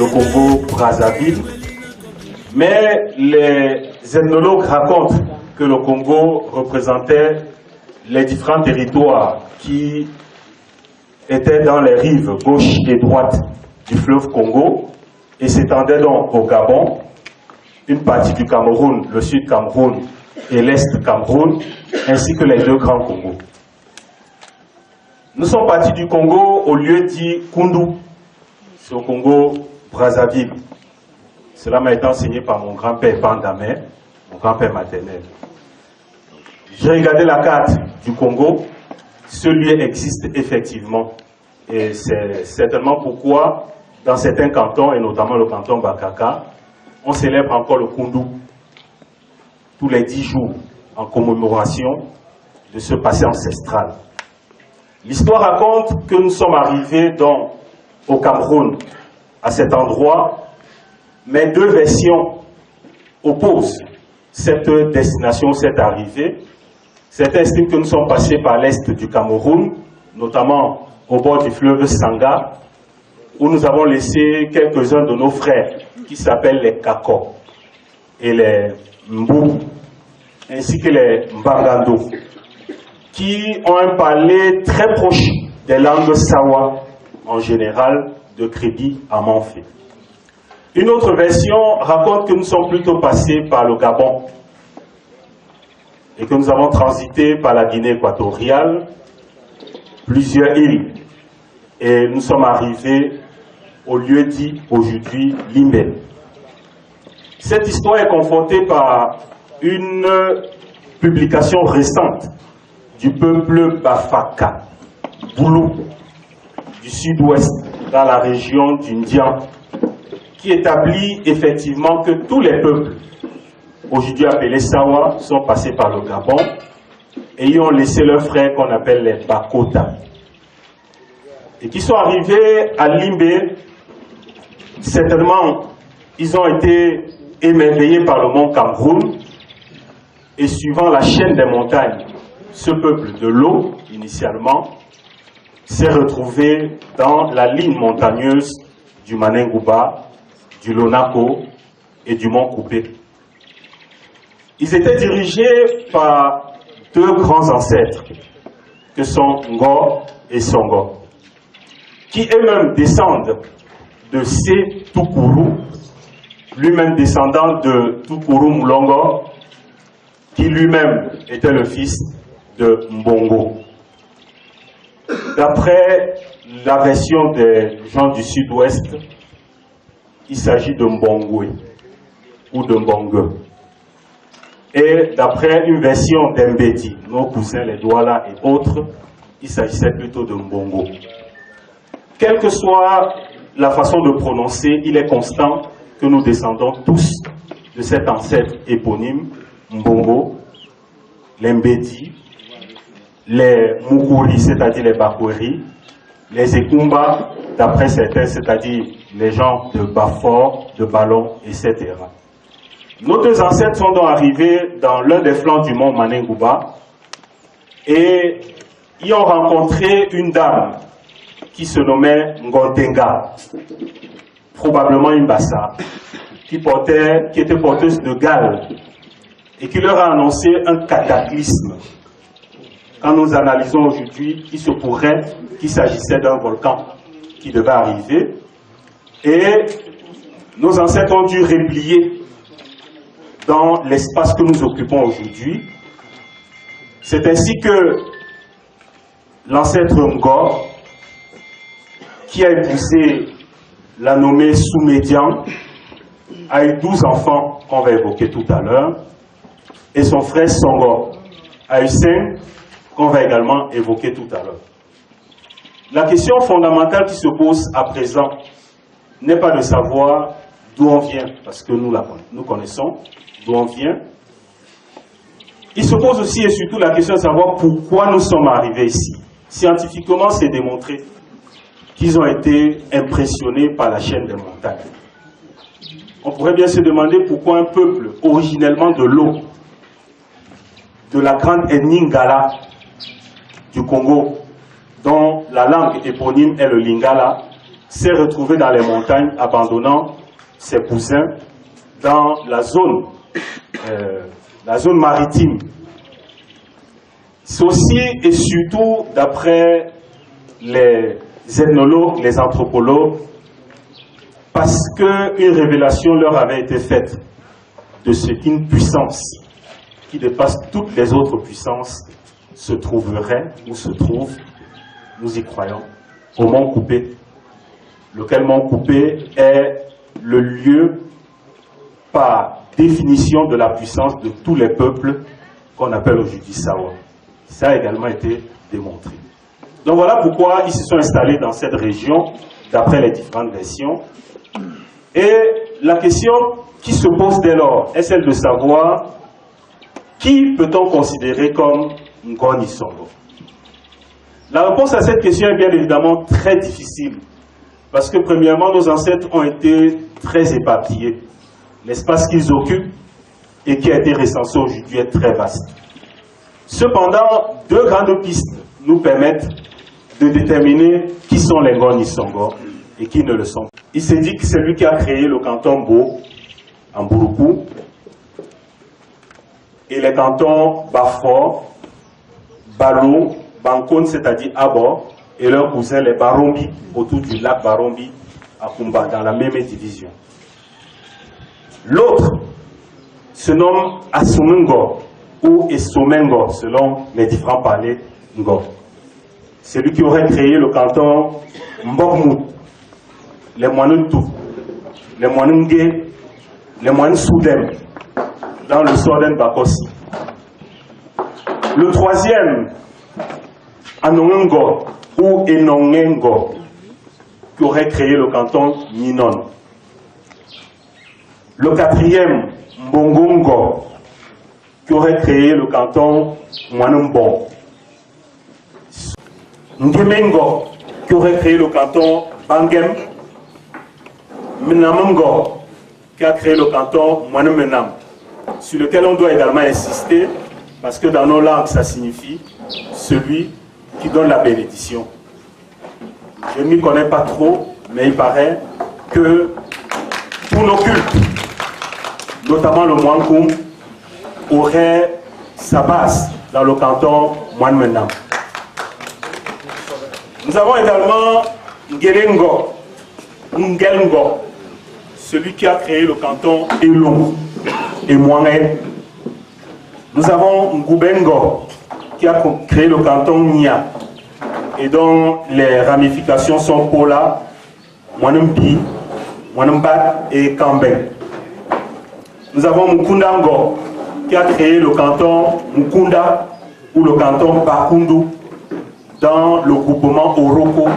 le Congo-Brazzaville. Mais les ethnologues racontent que le Congo représentait les différents territoires qui étaient dans les rives gauche et droite du fleuve Congo et s'étendait donc au Gabon, une partie du Cameroun, le sud Cameroun et l'est Cameroun, ainsi que les deux grands Congos. Nous sommes partis du Congo au lieu dit Koundou, c'est au Congo-Brazzaville. Cela m'a été enseigné par mon grand-père Bandamé, mon grand-père maternel. J'ai regardé la carte du Congo, ce lieu existe effectivement. Et c'est certainement pourquoi, dans certains cantons, et notamment le canton Bakaka, on célèbre encore le Koundou tous les 10 jours en commémoration de ce passé ancestral. L'histoire raconte que nous sommes arrivés au Cameroun, à cet endroit, mais deux versions opposent cette destination, cette arrivée. Certains estiment que nous sommes passés par l'est du Cameroun, notamment au bord du fleuve Sanga, où nous avons laissé quelques-uns de nos frères qui s'appellent les Kako et les Mbou, ainsi que les Mbangando, qui ont un parler très proche des langues Sawa, en général, de Crébi à Manfé. Une autre version raconte que nous sommes plutôt passés par le Gabon et que nous avons transité par la Guinée équatoriale, plusieurs îles, et nous sommes arrivés au lieu dit aujourd'hui Limbé. Cette histoire est confortée par une publication récente du peuple Bafaka, Boulou, du sud-ouest, dans la région d'Indian, qui établit effectivement que tous les peuples, aujourd'hui appelés Sawa, sont passés par le Gabon et y ont laissé leurs frères qu'on appelle les Bakota. Et qui sont arrivés à Limbé, certainement, ils ont été émerveillés par le mont Cameroun et suivant la chaîne des montagnes, ce peuple de l'eau, initialement, s'est retrouvé dans la ligne montagneuse du Manengouba, du Lonako et du Mont Coupé. Ils étaient dirigés par deux grands ancêtres, que sont Ngor et Songo, qui eux-mêmes descendent de Sé Toukourou, lui-même descendant de Toukourou Moulongo, qui lui-même était le fils de Mbongo. D'après la version des gens du sud-ouest, il s'agit de Mbongwe ou de Mbongue. Et d'après une version d'Mbedi, nos cousins les Douala et autres, il s'agissait plutôt de Mbongo. Quelle que soit la façon de prononcer, il est constant que nous descendons tous de cet ancêtre éponyme, Mbongo, les Mbedi, les Mukuri, c'est-à-dire les Bakweri, les Ekumba, d'après certains, c'est-à-dire les gens de Bafor, de Ballon, etc. Nos deux ancêtres sont donc arrivés dans l'un des flancs du mont Manengouba et y ont rencontré une dame qui se nommait Ngontenga, probablement une Bassa, qui était porteuse de Galles et qui leur a annoncé un cataclysme. Quand nous analysons aujourd'hui, il se pourrait qu'il s'agissait d'un volcan qui devait arriver. Et nos ancêtres ont dû replier dans l'espace que nous occupons aujourd'hui. C'est ainsi que l'ancêtre Ngor, qui a épousé la nommée Soumédian, a eu 12 enfants qu'on va évoquer tout à l'heure, et son frère Songo a eu 5 qu'on va également évoquer tout à l'heure. La question fondamentale qui se pose à présent n'est pas de savoir d'où on vient, parce que nous connaissons d'où on vient. Il se pose aussi et surtout la question de savoir pourquoi nous sommes arrivés ici. Scientifiquement, c'est démontré qu'ils ont été impressionnés par la chaîne des montagnes. On pourrait bien se demander pourquoi un peuple originellement de l'eau, de la grande ethnie Ngala du Congo, dont la langue éponyme est le Lingala, s'est retrouvé dans les montagnes, abandonnant ses cousins dans la zone maritime. C'est aussi et surtout, d'après les ethnologues, les anthropologues, parce qu'une révélation leur avait été faite de ce qu'une puissance qui dépasse toutes les autres puissances se trouverait ou se trouve, nous y croyons, au Mont Coupé, lequel Mont Coupé est le lieu par définition de la puissance de tous les peuples qu'on appelle aujourd'hui Sawa. Ça a également été démontré. Donc voilà pourquoi ils se sont installés dans cette région, d'après les différentes versions. Et la question qui se pose dès lors est celle de savoir qui peut-on considérer comme Ngoni Songo. La réponse à cette question est bien évidemment très difficile, parce que premièrement, nos ancêtres ont été très éparpillés. L'espace qu'ils occupent et qui a été recensé aujourd'hui est très vaste. Cependant, deux grandes pistes nous permettent de déterminer qui sont les Ngoni Songo et qui ne le sont pas. Il s'est dit que c'est lui qui a créé le canton Bo en Buruku et les cantons Bafor, Balo, Bankon, c'est-à-dire Abor, et leurs cousins les Barombi autour du lac Barombi à Kumba, dans la même division. L'autre se nomme Asumungo ou Esomengo, selon les différents palais Ngo. C'est lui qui aurait créé le canton Mbokmout, les Mouanoutou, les Mouanoungé, les Mouanoussoudem, dans le Sorden Bakossi. Le troisième, Anongengo ou Enongengo, qui aurait créé le canton Ninon. Le quatrième, Mbongongo, qui aurait créé le canton Mouanoumbon. Ngemengo, qui aurait créé le canton Bangem. Menamongo, qui a créé le canton Mouanoumenam, sur lequel on doit également insister, parce que dans nos langues, ça signifie celui qui donne la bénédiction. Je ne m'y connais pas trop, mais il paraît que tous nos cultes, notamment le Mouankoum, aurait sa base dans le canton Mouanoumenam. Nous avons également Ngelengo, Ngelngo, celui qui a créé le canton Elong et Mouangé. Nous avons Ngubengo, qui a créé le canton Nia, et dont les ramifications sont Pola, Mouanumbi, Mouanumbat et Kambeng. Nous avons Mukundango, qui a créé le canton Mukunda ou le canton Bakundu, dans le groupement Oroko.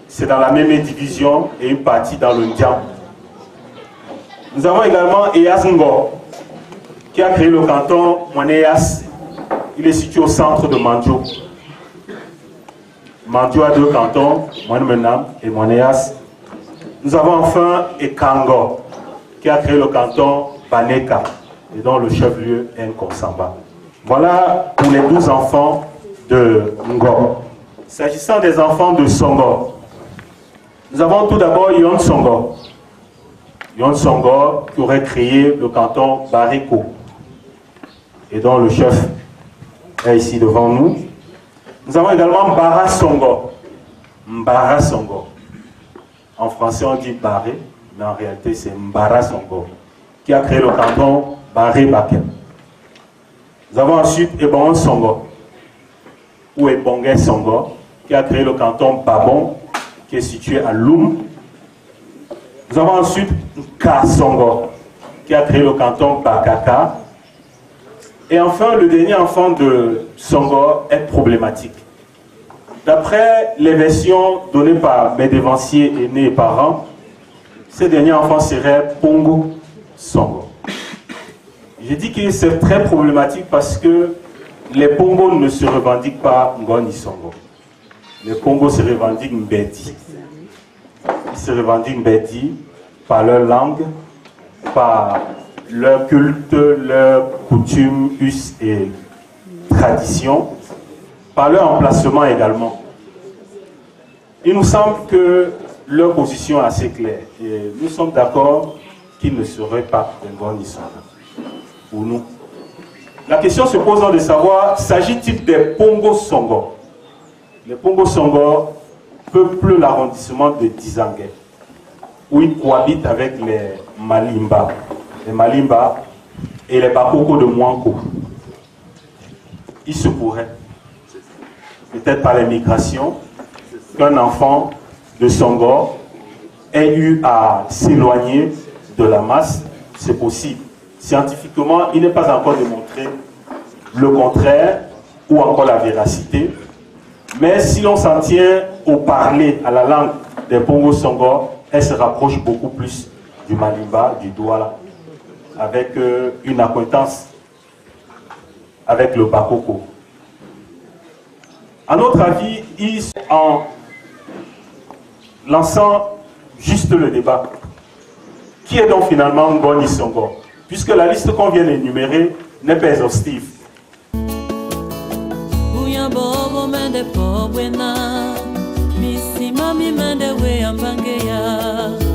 C'est dans la même division et une partie dans le Ndian. Nous avons également Eyasngo, qui a créé le canton Mouaneyas. Il est situé au centre de Mandio. Mandio a deux cantons, Mouanoumenam et Mouaneyas. Nous avons enfin Ekango, qui a créé le canton Baneka, et dont le chef-lieu est Nkonsamba. Voilà pour les 12 enfants de Ngo. S'agissant des enfants de Songo, nous avons tout d'abord Yon Songo. Yon Songo qui aurait créé le canton Bariko, et dont le chef est ici devant nous. Nous avons également Mbara Songo. Mbara Songo. En français on dit Baré, mais en réalité c'est Mbara Songo, qui a créé le canton Baré Bakem. Nous avons ensuite Ebon Songo, ou Ebongé Songo, qui a créé le canton Babon, qui est situé à Loum. Nous avons ensuite Nka Songo, qui a créé le canton Bakaka. Et enfin, le dernier enfant de Songo est problématique. D'après les versions données par mes devanciers aînés et parents, ce dernier enfant serait Pongo Songo. Je dis que c'est très problématique parce que les Pongos ne se revendiquent pas Ngoni Songo. Les Pongos se revendiquent Mbedi. Ils se revendiquent Mbedi par leur langue, par leur culte, leurs coutumes, us et traditions, par leur emplacement également. Il nous semble que leur position est assez claire. Et nous sommes d'accord qu'ils ne seraient pas Ngoni Songo. Pour nous. La question se posant de savoir, s'agit-il des Pongo Songo? Les Pongo Songo peuplent l'arrondissement de Dizangue, où ils cohabitent avec les Malimba. Les Malimba et les Bakoko de Mouanko. Il se pourrait, peut-être par les migrations, qu'un enfant de Songo ait eu à s'éloigner de la masse. C'est possible. Scientifiquement, il n'est pas encore démontré le contraire ou encore la véracité. Mais si l'on s'en tient au parler, à la langue des Pongo Songo, elle se rapproche beaucoup plus du Malimba, du Douala, avec une acquaintance avec le Bakoko. À notre avis, en lançant juste le débat, qui est donc finalement Ngoni Songo? Puisque la liste qu'on vient d'énumérer n'est pas exhaustive. Misi mami mende we ambangeya